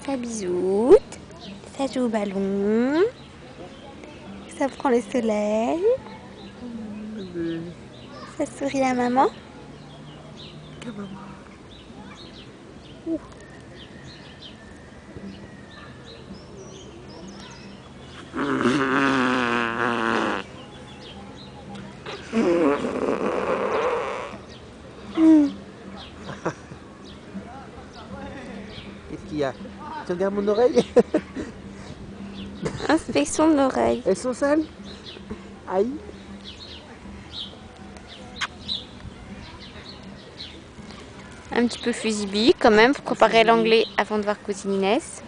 Ça bisoute, ça joue au ballon, ça prend le soleil, ça sourit à maman. Qu'est-ce qu'il y a? Tu regardes mon oreille? Inspection de l'oreille. Elles sont sales? Aïe! Un petit peu fusibi quand même pour préparer l'anglais avant de voir cousine Inès.